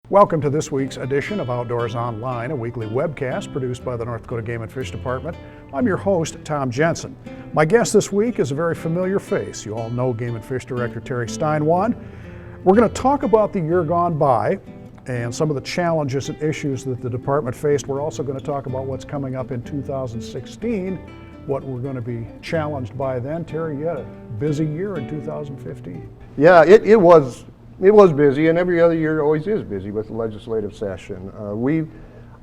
Welcome to this week's edition of Outdoors Online, a weekly webcast produced by the North Dakota Game and Fish Department. I'm your host, Tom Jensen. My guest this week is a very familiar face. You all know Game and Fish Director Terry Steinwand. We're going to talk about the year gone by and some of the challenges and issues that the department faced. We're also going to talk about what's coming up in 2016, what we're going to be challenged by then. Terry, you had a busy year in 2015. Yeah, it was busy, and every other year always is busy with the legislative session.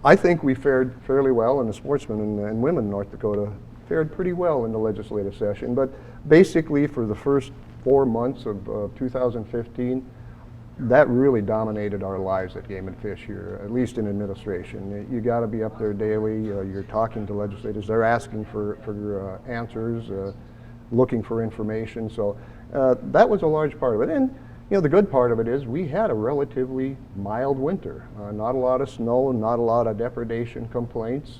I think we fared fairly well, and the sportsmen and women in North Dakota fared pretty well in the legislative session. But basically, for the first 4 months of 2015, that really dominated our lives at Game and Fish here, at least in administration. You got to be up there daily. You're talking to legislators. They're asking for answers, looking for information. So that was a large part of it. And you know, the good part of it is we had a relatively mild winter. Not a lot of snow, not a lot of depredation complaints.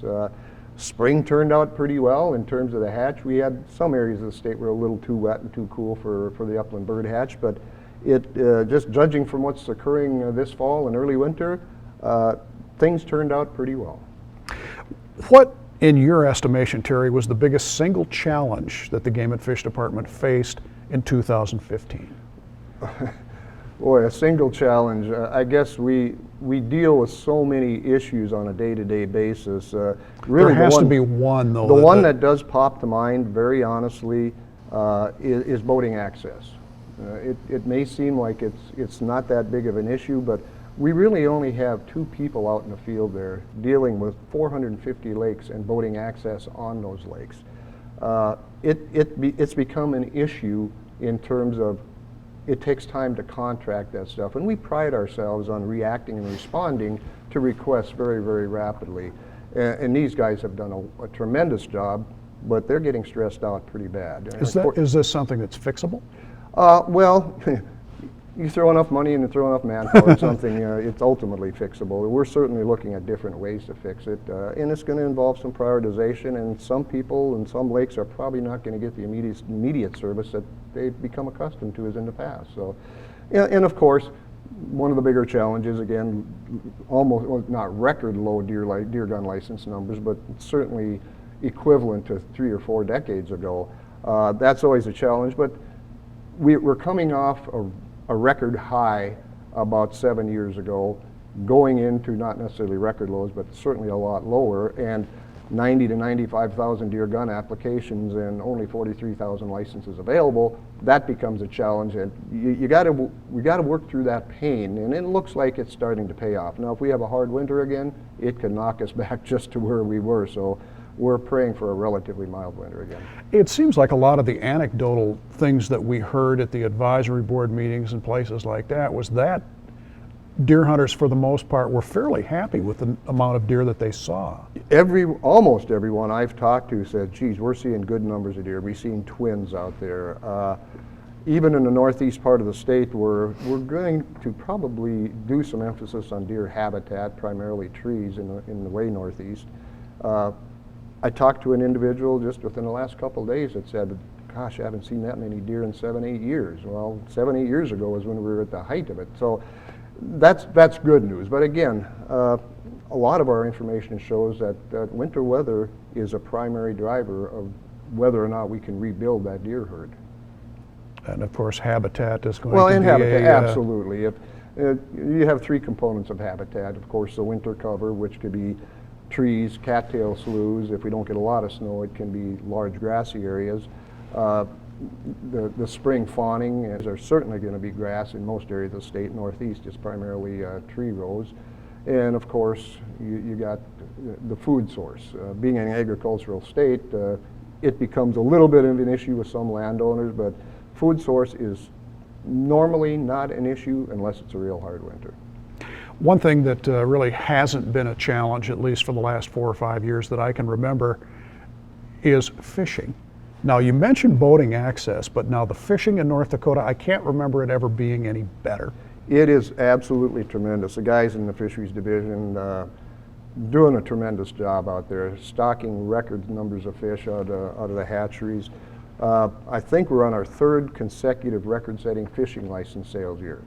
Spring turned out pretty well in terms of the hatch. We had some areas of the state were a little too wet and too cool for the upland bird hatch, but just judging from what's occurring this fall and early winter, things turned out pretty well. What, in your estimation, Terry, was the biggest single challenge that the Game and Fish Department faced in 2015? Boy, a single challenge. I guess we deal with so many issues on a day-to-day basis. Really, there has to be one, though. The one that does pop to mind, very honestly, is boating access. It may seem like it's not that big of an issue, but we really only have 2 people out in the field there dealing with 450 lakes and boating access on those lakes. It's become an issue in terms of it takes time to contract that stuff, and we pride ourselves on reacting and responding to requests very, very rapidly. And these guys have done a tremendous job, but they're getting stressed out pretty bad. Is this something that's fixable? Well, you throw enough money and you throw enough manpower at something, it's ultimately fixable. We're certainly looking at different ways to fix it, and it's going to involve some prioritization, and some people and some lakes are probably not going to get the immediate service that they've become accustomed to as in the past. So, yeah, and of course, one of the bigger challenges, again, almost, well, not record low deer gun license numbers, but certainly equivalent to 3 or 4 decades ago. That's always a challenge, but we're coming off a record high about 7 years ago, going into not necessarily record lows, but certainly a lot lower, and 90 to 95,000 deer gun applications and only 43,000 licenses available. That becomes a challenge, and we got to work through that pain, and it looks like it's starting to pay off. Now, if we have a hard winter again, it could knock us back just to where we were. So we're praying for a relatively mild winter again. It seems like a lot of the anecdotal things that we heard at the advisory board meetings and places like that was that deer hunters, for the most part, were fairly happy with the amount of deer that they saw. Almost everyone I've talked to said, geez, we're seeing good numbers of deer. We've seen twins out there. Even in the northeast part of the state, we're going to probably do some emphasis on deer habitat, primarily trees in the way northeast. I talked to an individual just within the last couple of days that said, gosh, I haven't seen that many deer in 7-8 years. Well, 7-8 years ago was when we were at the height of it. So that's good news. But again, a lot of our information shows that winter weather is a primary driver of whether or not we can rebuild that deer herd. And of course, habitat is going to be habitat, absolutely. You have 3 components of habitat. Of course, the winter cover, which could be trees, cattail sloughs. If we don't get a lot of snow, it can be large grassy areas. The spring fawning, there's certainly going to be grass in most areas of the state. Northeast is primarily tree rows. And of course, you got the food source. Being an agricultural state, it becomes a little bit of an issue with some landowners, but food source is normally not an issue unless it's a real hard winter. One thing that really hasn't been a challenge, at least for the last 4 or 5 years that I can remember, is fishing. Now, you mentioned boating access, but now the fishing in North Dakota, I can't remember it ever being any better. It is absolutely tremendous. The guys in the fisheries division doing a tremendous job out there, stocking record numbers of fish out of the hatcheries. I think we're on our 3rd consecutive record-setting fishing license sales year.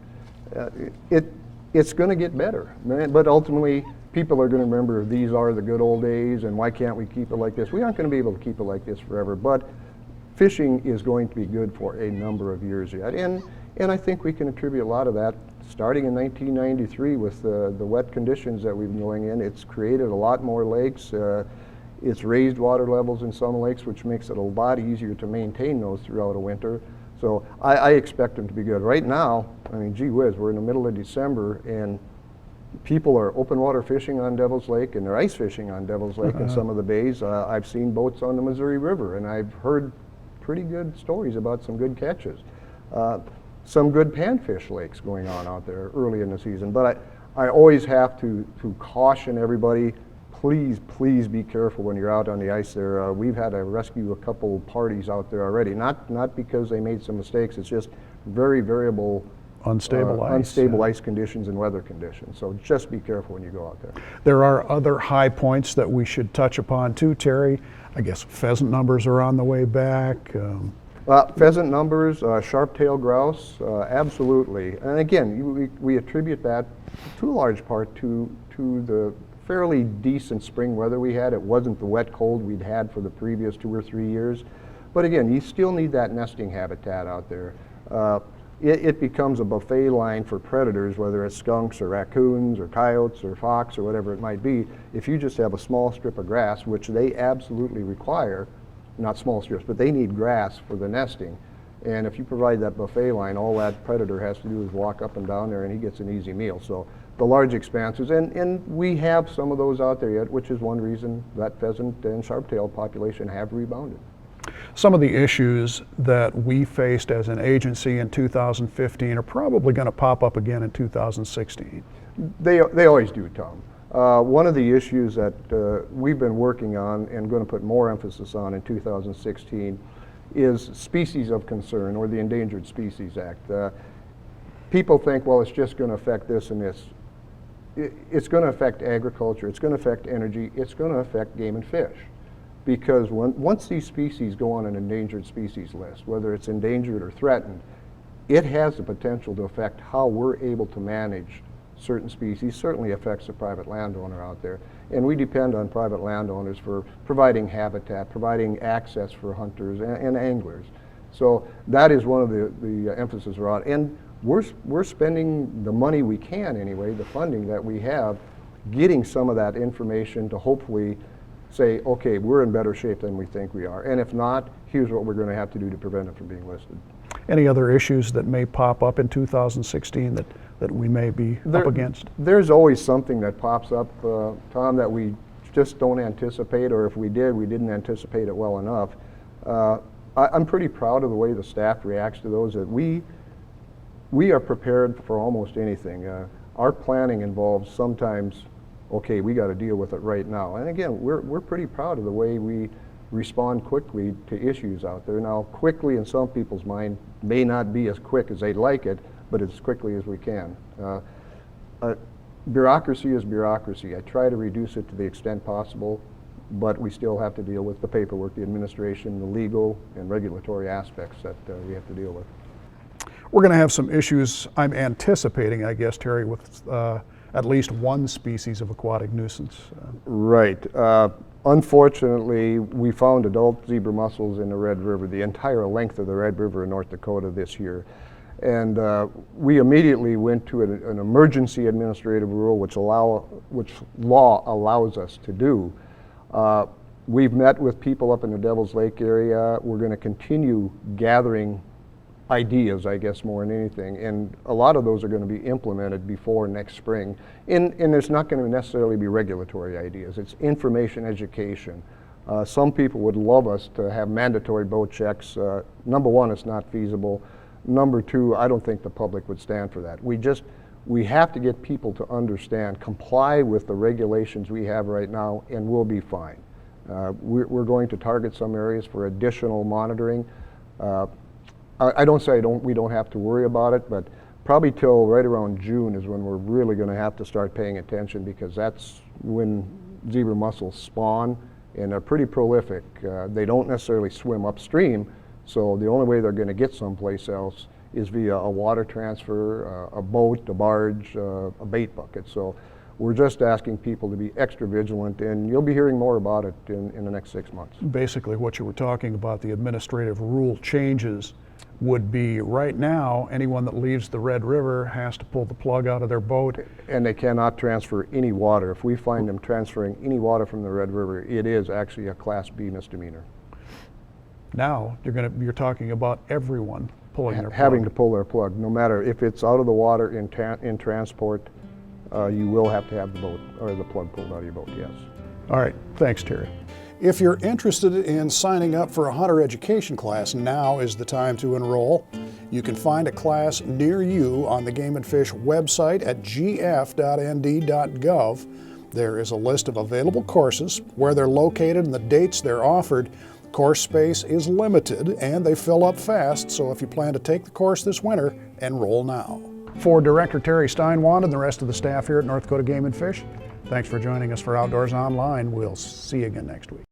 it's going to get better. But ultimately, people are going to remember these are the good old days, and why can't we keep it like this? We aren't going to be able to keep it like this forever, but fishing is going to be good for a number of years yet. And I think we can attribute a lot of that starting in 1993 with the wet conditions that we've been going in. It's created a lot more lakes. It's raised water levels in some lakes, which makes it a lot easier to maintain those throughout a winter. So I expect them to be good. Right now, I mean, gee whiz, we're in the middle of December, and people are open water fishing on Devil's Lake, and they're ice fishing on Devil's Lake in some of the bays. I've seen boats on the Missouri River, and I've heard pretty good stories about some good catches. Some good panfish lakes going on out there early in the season. But I always have to caution everybody, please be careful when you're out on the ice there. We've had to rescue a couple parties out there already, not because they made some mistakes, it's just very variable, Unstable ice. Unstable ice conditions and weather conditions. So just be careful when you go out there. There are other high points that we should touch upon too, Terry. I guess pheasant numbers are on the way back. Pheasant numbers, sharp-tailed grouse, absolutely. And again, we attribute that to a large part to the fairly decent spring weather we had. It wasn't the wet cold we'd had for the previous 2 or 3 years. But again, you still need that nesting habitat out there. It becomes a buffet line for predators, whether it's skunks or raccoons or coyotes or fox or whatever it might be. If you just have a small strip of grass, which they absolutely require, not small strips, but they need grass for the nesting. And if you provide that buffet line, all that predator has to do is walk up and down there and he gets an easy meal. So the large expanses, and we have some of those out there yet, which is one reason that pheasant and sharp-tailed population have rebounded. Some of the issues that we faced as an agency in 2015 are probably going to pop up again in 2016. They always do, Tom. One of the issues that we've been working on and going to put more emphasis on in 2016 is species of concern, or the Endangered Species Act. People think, well, it's just going to affect this and this. It's going to affect agriculture, it's going to affect energy, it's going to affect game and fish. Because once these species go on an endangered species list, whether it's endangered or threatened, it has the potential to affect how we're able to manage certain species. Certainly affects the private landowner out there. And we depend on private landowners for providing habitat, providing access for hunters and anglers. So that is one of the emphasis we're on. And we're spending the money we can anyway, the funding that we have, getting some of that information to hopefully say, okay, we're in better shape than we think we are. And if not, here's what we're going to have to do to prevent it from being listed. Any other issues that may pop up in 2016 that we may be up against? There's always something that pops up, Tom, that we just don't anticipate, or if we did, we didn't anticipate it well enough. I'm pretty proud of the way the staff reacts to those. That we are prepared for almost anything. Our planning involves sometimes, okay, we got to deal with it right now. And again, we're pretty proud of the way we respond quickly to issues out there. Now, quickly in some people's mind may not be as quick as they'd like it, but as quickly as we can. Bureaucracy is bureaucracy. I try to reduce it to the extent possible, but we still have to deal with the paperwork, the administration, the legal and regulatory aspects that we have to deal with. We're going to have some issues, I'm anticipating, I guess, Terry, with at least one species of aquatic nuisance. Right. Unfortunately, we found adult zebra mussels in the Red River, the entire length of the Red River in North Dakota this year. And we immediately went to an emergency administrative rule, which law allows us to do. We've met with people up in the Devil's Lake area. We're going to continue gathering ideas, I guess, more than anything. And a lot of those are going to be implemented before next spring. And it's not going to necessarily be regulatory ideas. It's information education. Some people would love us to have mandatory boat checks. Number one, it's not feasible. Number two, I don't think the public would stand for that. We have to get people to understand, comply with the regulations we have right now, and we'll be fine. We're going to target some areas for additional monitoring. I don't say we don't have to worry about it, but probably till right around June is when we're really going to have to start paying attention, because that's when zebra mussels spawn, and they're pretty prolific. They don't necessarily swim upstream, so the only way they're going to get someplace else is via a water transfer, a boat, a barge, a bait bucket. So we're just asking people to be extra vigilant, and you'll be hearing more about it in the next 6 months. Basically, what you were talking about, the administrative rule changes, would be right now, anyone that leaves the Red River has to pull the plug out of their boat. And they cannot transfer any water. If we find them transferring any water from the Red River, it is actually a Class B misdemeanor. Now, you're talking about everyone pulling their plug. Having to pull their plug, no matter if it's out of the water in transport, you will have to have the boat or the plug pulled out of your boat, yes. All right, thanks, Terry. If you're interested in signing up for a hunter education class, now is the time to enroll. You can find a class near you on the Game and Fish website at gf.nd.gov. There is a list of available courses, where they're located, and the dates they're offered. Course space is limited and they fill up fast, so if you plan to take the course this winter, enroll now. For Director Terry Steinwand and the rest of the staff here at North Dakota Game and Fish, thanks for joining us for Outdoors Online. We'll see you again next week.